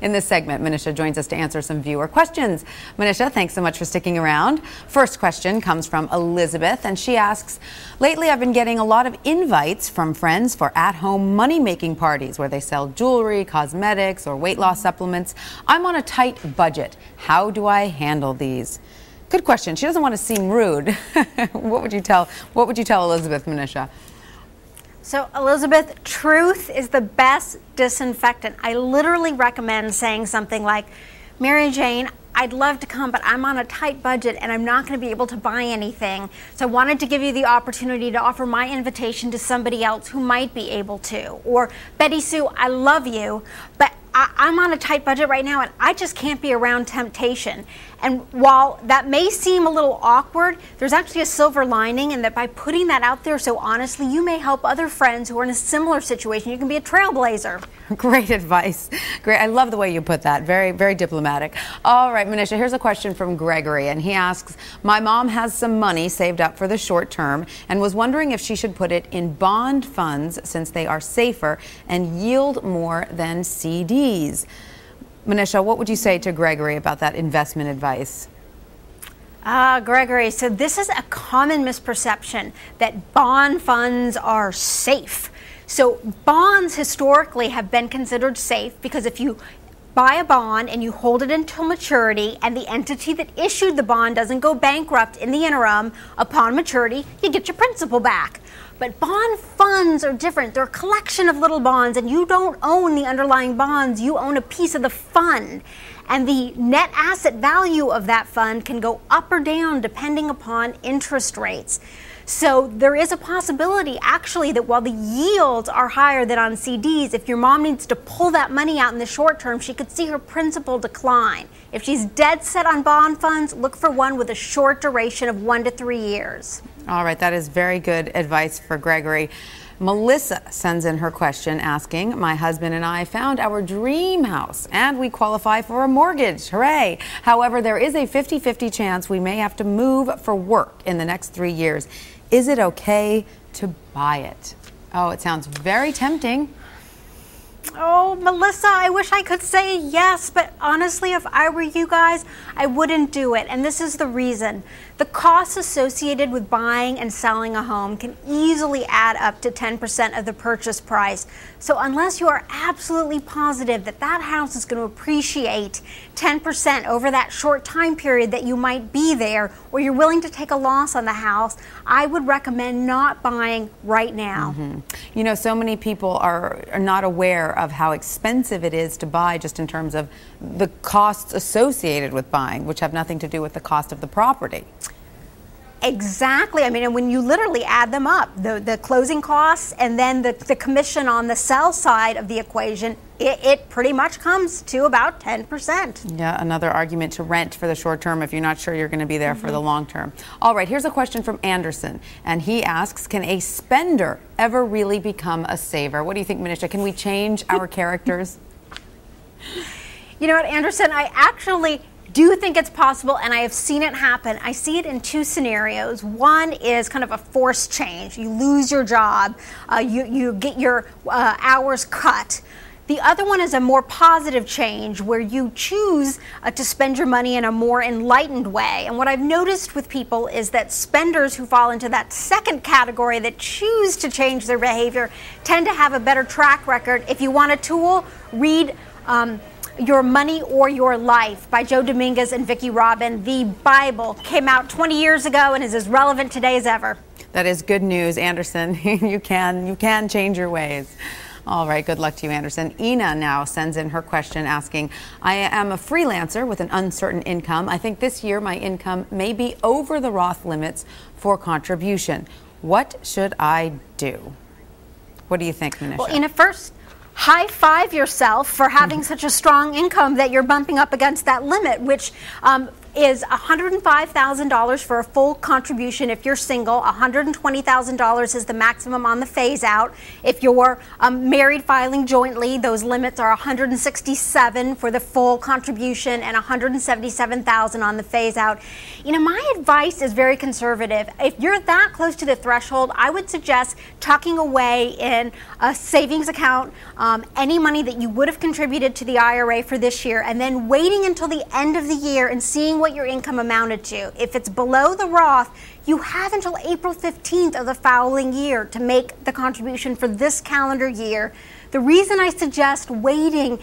In this segment, Manisha joins us to answer some viewer questions. Manisha, thanks so much for sticking around. First question comes from Elizabeth, and she asks, lately I've been getting a lot of invites from friends for at-home money-making parties where they sell jewelry, cosmetics, or weight loss supplements. I'm on a tight budget. How do I handle these? Good question. She doesn't want to seem rude. What would you tell Elizabeth, Manisha? So, Elizabeth, truth is the best disinfectant. I literally recommend saying something like, Mary Jane, I'd love to come, but I'm on a tight budget and I'm not going to be able to buy anything. So I wanted to give you the opportunity to offer my invitation to somebody else who might be able to. Or, Betty Sue, I love you, but I'm on a tight budget right now and I just can't be around temptation. And while that may seem a little awkward, there's actually a silver lining in that by putting that out there so honestly, you may help other friends who are in a similar situation. You can be a trailblazer. Great advice. Great. I love the way you put that. Very, very diplomatic. All right, Manisha, here's a question from Gregory, and he asks, my mom has some money saved up for the short term and was wondering if she should put it in bond funds since they are safer and yield more than CDs. Manisha, what would you say to Gregory about that investment advice? Gregory, so this is a common misperception that bond funds are safe. So bonds historically have been considered safe because if you buy a bond and you hold it until maturity and the entity that issued the bond doesn't go bankrupt in the interim, upon maturity, you get your principal back. But bond funds are different. They're a collection of little bonds, and you don't own the underlying bonds. You own a piece of the fund. And the net asset value of that fund can go up or down depending upon interest rates. So there is a possibility, actually, that while the yields are higher than on CDs, if your mom needs to pull that money out in the short term, she could see her principal decline. If she's dead set on bond funds, look for one with a short duration of 1 to 3 years. All right, that is very good advice for Gregory. Melissa sends in her question asking, my husband and I found our dream house and we qualify for a mortgage. Hooray! However, there is a 50-50 chance we may have to move for work in the next 3 years. Is it okay to buy it? Oh, it sounds very tempting. Oh, Melissa, I wish I could say yes, but honestly, if I were you guys, I wouldn't do it. And this is the reason. The costs associated with buying and selling a home can easily add up to 10% of the purchase price. So unless you are absolutely positive that that house is going to appreciate 10% over that short time period that you might be there, or you're willing to take a loss on the house, I would recommend not buying right now. You know, so many people are not aware of how expensive it is to buy just in terms of the costs associated with buying, which have nothing to do with the cost of the property. Exactly. I mean, and when you literally add them up, the closing costs and then the commission on the sell side of the equation, it pretty much comes to about 10%. Yeah, another argument to rent for the short term if you're not sure you're going to be there for the long term. All right, here's a question from Anderson, and he asks, can a spender ever really become a saver? What do you think, Manisha? Can we change our characters? You know what, Anderson, I actually do think it's possible, and I have seen it happen. I see it in two scenarios. One is kind of a forced change. You lose your job, you get your hours cut. The other one is a more positive change where you choose to spend your money in a more enlightened way. And what I've noticed with people is that spenders who fall into that second category that choose to change their behavior tend to have a better track record. If you want a tool, read Your Money or Your Life by Joe Dominguez and Vicki Robin. The Bible came out 20 years ago and is as relevant today as ever. That is good news, Anderson. You can change your ways. All right, good luck to you, Anderson. Ina now sends in her question asking, I am a freelancer with an uncertain income. I think this year my income may be over the Roth limits for contribution. What should I do? What do you think, Manisha? Well, Ina, first, high five yourself for having such a strong income that you're bumping up against that limit, which is $105,000 for a full contribution if you're single. $120,000 is the maximum on the phase out. If you're married filing jointly, those limits are $167,000 for the full contribution and $177,000 on the phase out. You know, my advice is very conservative. If you're that close to the threshold, I would suggest tucking away in a savings account any money that you would have contributed to the IRA for this year, and then waiting until the end of the year and seeing what your income amounted to. If it's below the Roth, you have until April 15th of the following year to make the contribution for this calendar year. The reason I suggest waiting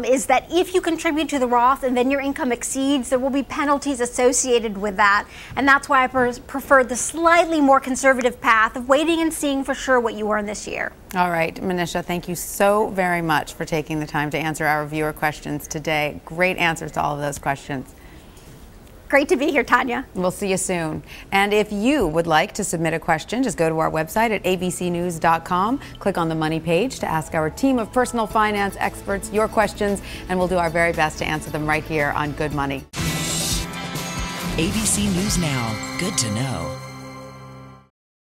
is that if you contribute to the Roth and then your income exceeds, there will be penalties associated with that. And that's why I prefer the slightly more conservative path of waiting and seeing for sure what you earn this year. All right, Manisha, thank you so very much for taking the time to answer our viewer questions today. Great answers to all of those questions. Great to be here, Tanya. We'll see you soon. And if you would like to submit a question, just go to our website at abcnews.com. Click on the Money page to ask our team of personal finance experts your questions, and we'll do our very best to answer them right here on Good Money. ABC News Now. Good to know.